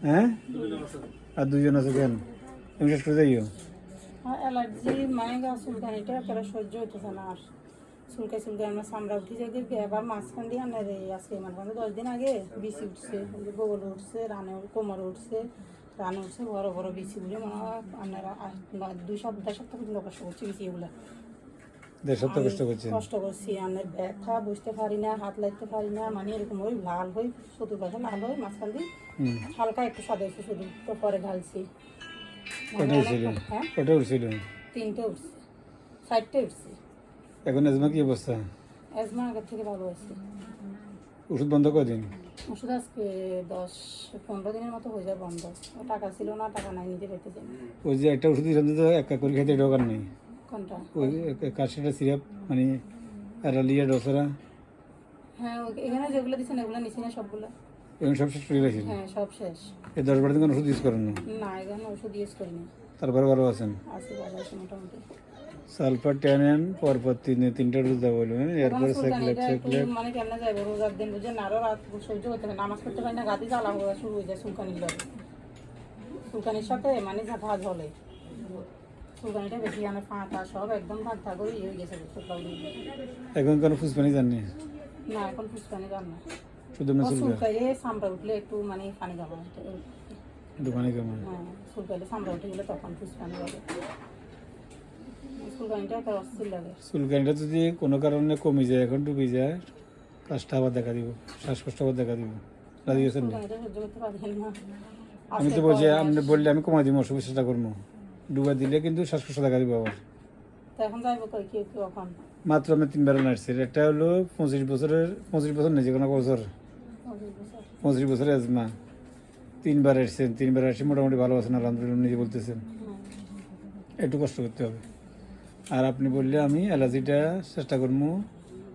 হ্যাঁ আর দুজন আছে কেন তুমি শেষ করে যাইও অ্যালার্জি মানে গা চুলকানিটা একেবারে সহ্য হইতেছে না আর চুলকায় আমার চামড়া উঠে যায় এবার মাঝখান দিয়ে আনে রে আজকে মানে 10 দিন আগে বিচি উঠছে বগল উঠছে কোমর উঠছে রানে উঠছে বড় বড় বিচি উঠে মনে হয় আপনারা 2 সপ্তাহ কিন্তু কষ্ট করছে বিচি এগুলা 1.5 সপ্তাহ কষ্ট করছি আনের ব্যথা বুঝতে পারি না হাত লাগতে পারি না মানে এরকম ওই লাল হই চতুর্পাশে লাল হয় মাঝখান দিয়ে হালকা একটু সাদা হয়েছে শুধু তো পরে ঢালছি হ্যাঁ ওটা উঠছিল 3টে উঠছে 4টে উঠছে এখন এজমা কি অবস্থা এজমা আগের থেকে ভালো হয়েছে ওষুধ বন্ধ করে দিন ওষুধ আজকে 10-15 দিনের মতো হয়ে যায় বন্ধ টাকা ছিল না টাকা নাই নিতে পারতেছি না ওই যে একটা ওষুধ দিয়েছেন তো এক করে খেতে দরকার নেই কোনটা ওই কাশিটা সিরাপ মানে অ্যারালিয়া ডোসরা হ্যাঁ এখানে যেগুলো দিচ্ছেন এগুলো নিচ্ছি না সবগুলো এখন সব শেষ করে রাখছেন হ্যাঁ সব শেষ এই 10-12 দিন ওষুধ ইউজ করেন না না এখানে ওষুধ ইউজ করিনি তারপরে ভালো আছেন আছে ভালো আছে মোটামুটি সালফার ট্যানিন পরপর তিনটা ডোজ দেওয়া বলবেন এরপরে সাইক্লেট মানে কেমন যাইব রোজার দিন বুঝে না আরো রাত সহ্য করতে পারে নামাজ পড়তে পারি না গাতি জ্বালা হওয়া শুরু হয়ে যায় চুলকানির লাগে চুলকানির সাথে মানে ভাত হলে চুলকানিটা বেশি মানে ফাঁকা সব একদম ভাত থাক করে ইয়ে হয়ে গেছে এখন কোনো ফুসপানি জাননি না এখন ফুসপানি জান না শুধু না চুলকাইলে সামরা উঠলে একটু মানে পানি জমা একটু পানি কমা হ্যাঁ চুলকাইলে সামরা উঠে গেলে তখন ফুসপানি লাগে চুলকানিটা একটা অস্থির লাগে চুলকানিটা যদি কোনো কারণে কমে যায় এখন ডুবে যায় কাজটা আবার দেখা দিব শ্বাসকষ্ট আবার দেখা দিব রাজি গেছেন চুলকানিটা সহ্য করতে পারি না আমি তো বলছি আপনি বললে আমি কমাই দিব অসুবিধা চেষ্টা করবো ডুবা দিলে কিন্তু শ্বাসকষ্ট দেখা দিব আবার এখন যাইবো কই কি কখন মাত্র আমি 3বার নার্সি একটা হলো 25 বছর নেই যে কোনো বছর 25 বছরের আজমা 3বার এসছেন 3বার এসে মোটামুটি ভালো আছেন আলহামদুলিল্লাহ নিজে বলতেছেন একটু কষ্ট করতে হবে আর আপনি বললে আমি অ্যালার্জিটা চেষ্টা করবো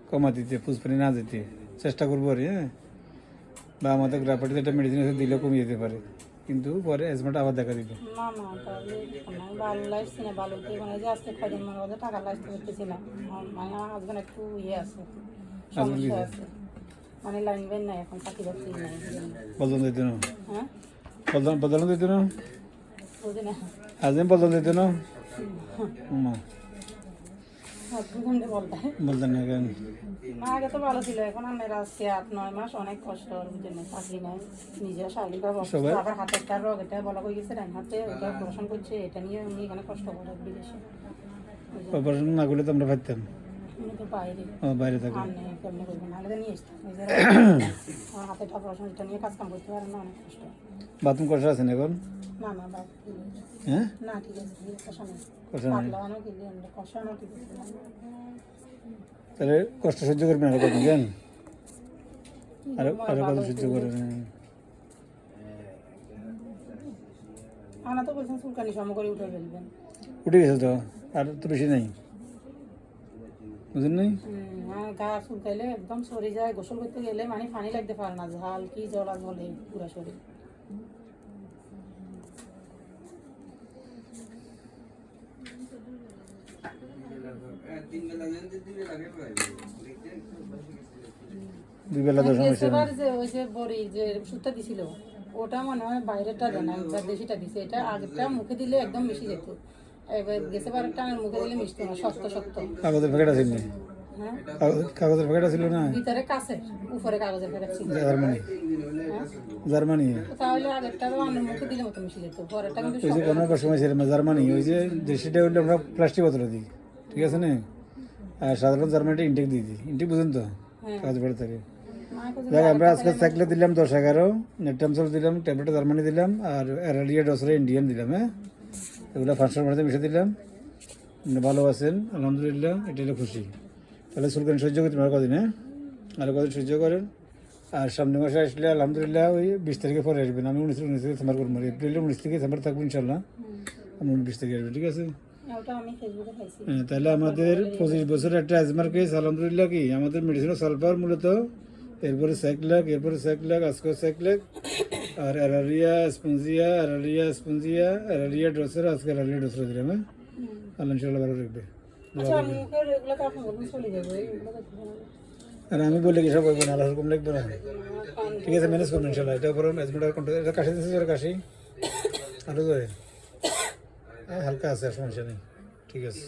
কমা দিতে ফুসপানি না যেতে চেষ্টা করবো আর হ্যাঁ বা আমাদের গ্রাফাটিতে একটা মেডিসিন আছে দিলেও কমিয়ে যেতে পারে কিন্তু পরে অ্যাজমাটা আবার দেখা দিবে না না তাহলে ভালো লাগছে না ভালো মানে যে আজকে কয়দিন মনে হচ্ছে টাকা লাগতে পারতেছি না মানে আমার হাজবেন্ড একটু ইয়ে আছে সমস্যা আছে মানে লাইন বেন নাই এখন চাকরি বাকরি নাই বদল দিতে না হ্যাঁ বদল দিতে না বুঝি না আজম বদল দিতে না বলতেন না কেন না আগে তো ভালো ছিল এখন আমার আজকে 8-9 মাস অনেক কষ্ট বুঝে নেই চাকরি নাই নিজের শারীরিক অবস্থা আবার হাতের তার রোগ এটা বলা হয়ে গেছে ডান হাতে ওটা অপারেশন করছে এটা নিয়ে উনি এখানে কষ্ট করে বিদেশে অপারেশন না করলে তো আমরা পাইতাম উনি তো বাইরে বাইরে থাকি কেমনি করবেন নাহলে তো নিয়ে আসতাম আমার হাতের অপারেশন এটা নিয়ে কাজ কাম করতে পারেন না অনেক কষ্ট বাথরুম কষ্ট আছেন এখন না না বাদ হ্যাঁ না ঠিক আছে কষা নেই কষা নেই ঠিক আছে তাহলে কষ্ট সহ্য করবেন আরো কত জান আরো কত সহ্য করবেন আনা তো বলছেন চুলকানি সম করে উঠে ফেলবেন উঠে গেছে তো আর তো বেশি নাই বুঝলেন নাই গা চুলকাইলে একদম সরে যায় গোসল করতে গেলে মানে পানি লাগতে পারে না ঝাল কি জলা জলে পুরা শরীর দুই বেলা তো সমস্যা ওই যে বড়ি যে ওষুধটা দিছিল ওটা মনে হয় বাইরেটা দেয় না দেশিটা দিছে এটা আগেরটা মুখে দিলে একদম মিশে যেত এবার গেছে বারের টানের মুখে দিলে মিশতো না শক্ত শক্ত কাগজের প্যাকেট আছে না কাগজের প্যাকেট ছিল না ভিতরে কাছে উপরে কাগজের প্যাকেট ছিল জার্মানি তাহলে আগেরটা আনের মুখে দিলে মতো মিশে যেত পরেরটা কিন্তু ওই যে কোনো সময় ছিল জার্মানি ওই যে দেশিটা হইলে আমরা প্লাস্টিক বোতলে দিই ঠিক আছে না আর সাধারণত জার্মানিটা ইনটেক দিয়ে দিই ইনটেক বুঝুন তো কাগজ প্যাকেট থাকে দেখ আমরা আজকে সাইকেলে দিলাম 10-11 নেটটামসল দিলাম ট্যাবলেটে জার্মানি দিলাম আর অ্যারালিয়া ডসরে ইন্ডিয়ান দিলাম হ্যাঁ এগুলো ফাংশন মাঝে মিশে দিলাম ভালো আছেন আলহামদুলিল্লাহ এটা হলো খুশি তাহলে চুলকানি সহ্য করতে পারো কদিন হ্যাঁ আরও কদিন সহ্য করেন আর সামনে মাসে আসলে আলহামদুলিল্লাহ ওই 20 তারিখে পরে আসবেন আমি 19 থেকে সেপ্টেম্বর করবো এপ্রিলের 19 থেকে সেপ্টেম্বর থাকবো ইনশাল্লাহ আমি 20 তারিখে আসবেন ঠিক আছে হ্যাঁ তাহলে আমাদের 25 বছরের একটা অ্যাজমার কেস আলহামদুলিল্লাহ কি আমাদের মেডিসিনও সালফার মূলত এরপরে সাইক্লাক আজকে সাইক্লাক আর অ্যারালিয়া স্পঞ্জিয়া ড্রসের আজকে অ্যারালিয়া ড্রসের দিলাম হ্যাঁ আল্লাহ ইনশাল্লাহ ভালো রাখবে আর আমি বললে কি সব করবো না, আল্লাহর হুকুম লিখবো না। ঠিক আছে, ম্যানেজ করবো ইনশাল্লাহ। এটা উপর ম্যানেজমেন্ট আর কন্ট্রোল। এটা কাশি দিচ্ছে, কাশি আরো জোরে হালকা আছে, আর সমস্যা নেই। ঠিক আছে।